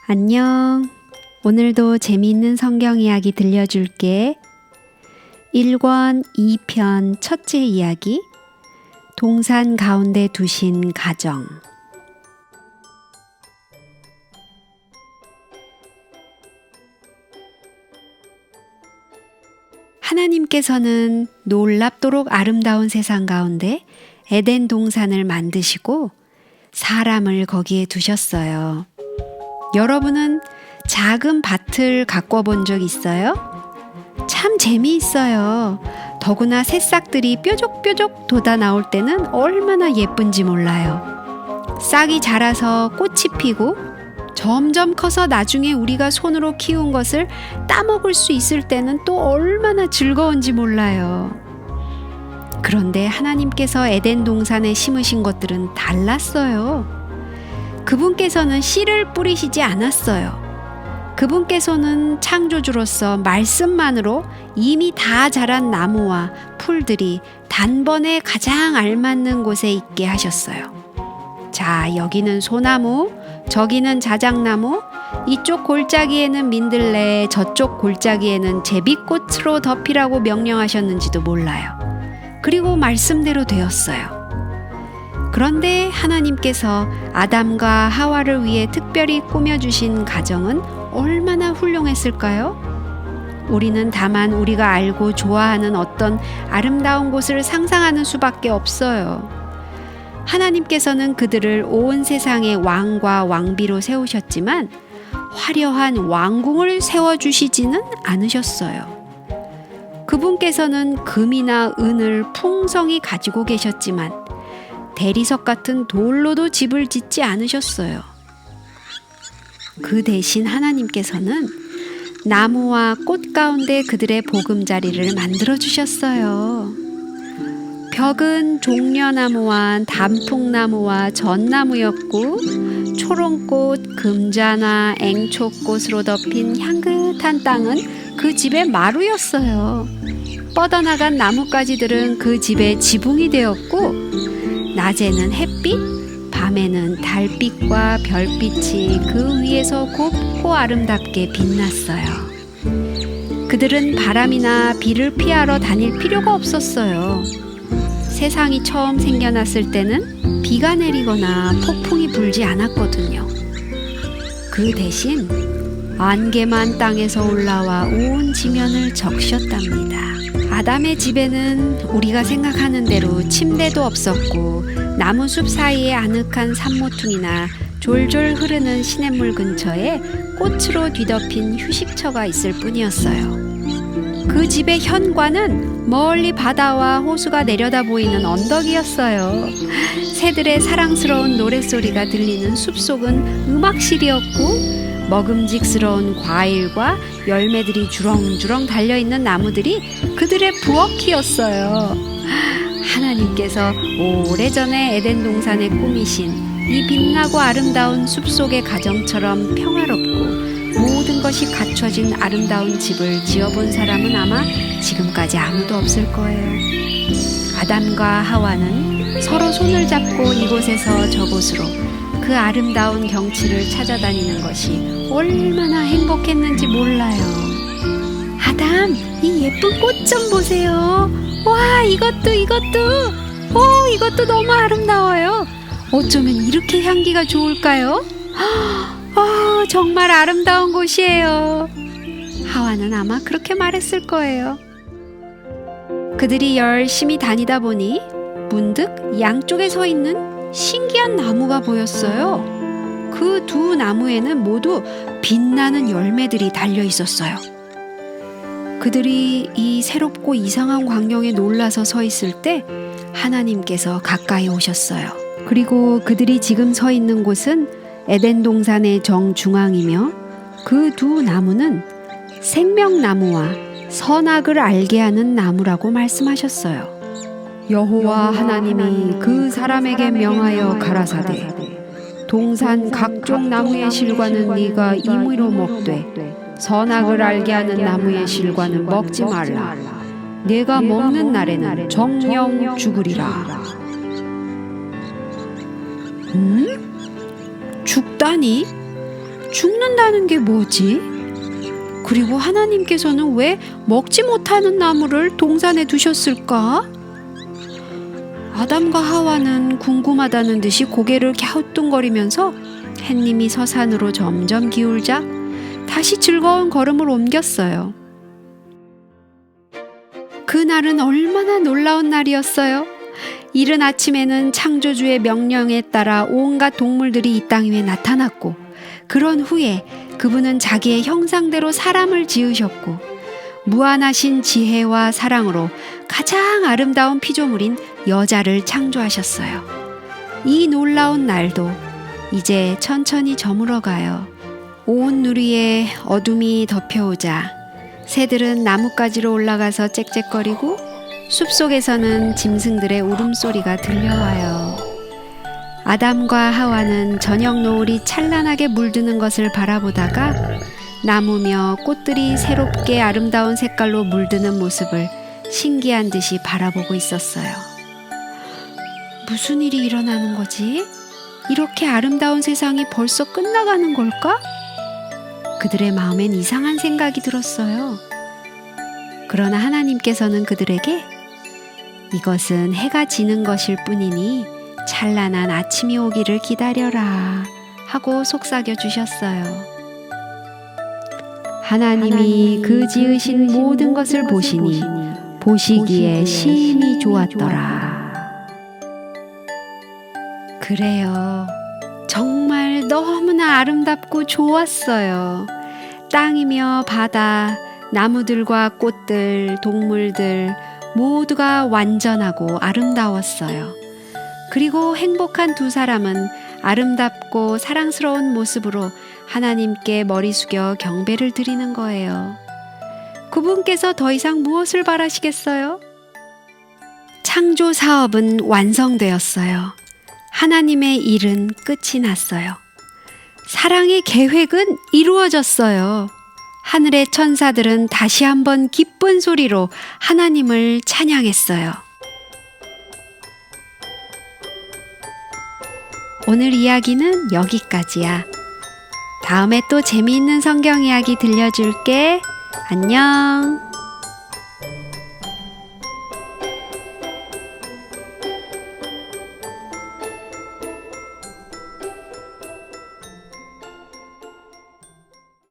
안녕. 오늘도 재미있는 성경 이야기 들려줄게. 1권 2편 첫째 이야기. 동산 가운데 두신 가정. 하나님께서는 놀랍도록 아름다운 세상 가운데 에덴 동산을 만드시고 사람을 거기에 두셨어요. 여러분은 작은 밭을 가꿔 본 적 있어요? 참 재미있어요. 더구나 새싹들이 뾰족뾰족 돋아 나올 때는 얼마나 예쁜지 몰라요. 싹이 자라서 꽃이 피고 점점 커서 나중에 우리가 손으로 키운 것을 따먹을 수 있을 때는 또 얼마나 즐거운지 몰라요. 그런데 하나님께서 에덴 동산에 심으신 것들은 달랐어요. 그분께서는 씨를 뿌리시지 않았어요. 그분께서는 창조주로서 말씀만으로 이미 다 자란 나무와 풀들이 단번에 가장 알맞는 곳에 있게 하셨어요. 자, 여기는 소나무, 저기는 자작나무, 이쪽 골짜기에는 민들레, 저쪽 골짜기에는 제비꽃으로 덮이라고 명령하셨는지도 몰라요. 그리고 말씀대로 되었어요. 그런데 하나님께서 아담과 하와를 위해 특별히 꾸며주신 가정은 얼마나 훌륭했을까요? 우리는 다만 우리가 알고 좋아하는 어떤 아름다운 곳을 상상하는 수밖에 없어요. 하나님께서는 그들을 온 세상의 왕과 왕비로 세우셨지만 화려한 왕궁을 세워주시지는 않으셨어요. 그분께서는 금이나 은을 풍성히 가지고 계셨지만 대리석 같은 돌로도 집을 짓지 않으셨어요. 그 대신 하나님께서는 나무와 꽃 가운데 그들의 보금자리를 만들어 주셨어요. 벽은 종려나무와 단풍나무와 전나무였고 초롱꽃, 금자나, 앵초꽃으로 덮인 향긋한 땅은 그 집의 마루였어요. 뻗어나간 나뭇가지들은 그 집의 지붕이 되었고 낮에는 햇빛, 밤에는 달빛과 별빛이 그 위에서 곱고 아름답게 빛났어요. 그들은 바람이나 비를 피하러 다닐 필요가 없었어요. 세상이 처음 생겨났을 때는 비가 내리거나 폭풍이 불지 않았거든요. 그 대신 안개만 땅에서 올라와 온 지면을 적셨답니다. 아담의 집에는 우리가 생각하는 대로 침대도 없었고 나무숲 사이에 아늑한 산모퉁이나 졸졸 흐르는 시냇물 근처에 꽃으로 뒤덮인 휴식처가 있을 뿐이었어요. 그 집의 현관은 멀리 바다와 호수가 내려다 보이는 언덕이었어요. 새들의 사랑스러운 노랫소리가 들리는 숲속은 음악실이었고 먹음직스러운 과일과 열매들이 주렁주렁 달려있는 나무들이 그들의 부엌이었어요. 하나님께서 오래전에 에덴 동산에 꾸미신 이 빛나고 아름다운 숲속의 가정처럼 평화롭고 모든 것이 갖춰진 아름다운 집을 지어본 사람은 아마 지금까지 아무도 없을 거예요. 아담과 하와는 서로 손을 잡고 이곳에서 저곳으로 그 아름다운 경치를 찾아다니는 것이 얼마나 행복했는지 몰라요. 아담, 이 예쁜 꽃 좀 보세요. 와, 이것도 이것도 너무 아름다워요. 어쩌면 이렇게 향기가 좋을까요? 정말 아름다운 곳이에요. 하와는 아마 그렇게 말했을 거예요. 그들이 열심히 다니다 보니 문득 양쪽에 서 있는 신기한 나무가 보였어요. 그 두 나무에는 모두 빛나는 열매들이 달려 있었어요. 그들이 이 새롭고 이상한 광경에 놀라서 서 있을 때 하나님께서 가까이 오셨어요. 그리고 그들이 지금 서 있는 곳은 에덴 동산의 정중앙이며 그 두 나무는 생명나무와 선악을 알게 하는 나무라고 말씀하셨어요. 여호와 하나님이 그 사람에게 명하여 가라사대 동산 각종 나무의 실과는 네가 임의로 먹되 선악을 알게 하는 나무의 실과는 먹지 말라. 네가 먹는 날에는 정령 죽으리라. 죽다니? 죽는다는 게 뭐지? 그리고 하나님께서는 왜 먹지 못하는 나무를 동산에 두셨을까? 아담과 하와는 궁금하다는 듯이 고개를 갸우뚱거리면서 햇님이 서산으로 점점 기울자 다시 즐거운 걸음을 옮겼어요. 그날은 얼마나 놀라운 날이었어요. 이른 아침에는 창조주의 명령에 따라 온갖 동물들이 이 땅 위에 나타났고, 그런 후에 그분은 자기의 형상대로 사람을 지으셨고, 무한하신 지혜와 사랑으로 가장 아름다운 피조물인 여자를 창조하셨어요. 이 놀라운 날도 이제 천천히 저물어가요. 온 누리에 어둠이 덮여오자 새들은 나뭇가지로 올라가서 짹짹거리고 숲속에서는 짐승들의 울음소리가 들려와요. 아담과 하와는 저녁 노을이 찬란하게 물드는 것을 바라보다가 나무며 꽃들이 새롭게 아름다운 색깔로 물드는 모습을 신기한 듯이 바라보고 있었어요. 무슨 일이 일어나는 거지? 이렇게 아름다운 세상이 벌써 끝나가는 걸까? 그들의 마음엔 이상한 생각이 들었어요. 그러나 하나님께서는 그들에게 이것은 해가 지는 것일 뿐이니 찬란한 아침이 오기를 기다려라 하고 속삭여 주셨어요. 하나님이 그 지으신 모든 것을 보시니 보시기에 심히 좋았더라. 그래요. 정말 너무나 아름답고 좋았어요. 땅이며 바다, 나무들과 꽃들, 동물들 모두가 완전하고 아름다웠어요. 그리고 행복한 두 사람은 아름답고 사랑스러운 모습으로 하나님께 머리 숙여 경배를 드리는 거예요. 그분께서 더 이상 무엇을 바라시겠어요? 창조 사업은 완성되었어요. 하나님의 일은 끝이 났어요. 사랑의 계획은 이루어졌어요. 하늘의 천사들은 다시 한번 기쁜 소리로 하나님을 찬양했어요. 오늘 이야기는 여기까지야. 다음에 또 재미있는 성경 이야기 들려줄게. 안녕.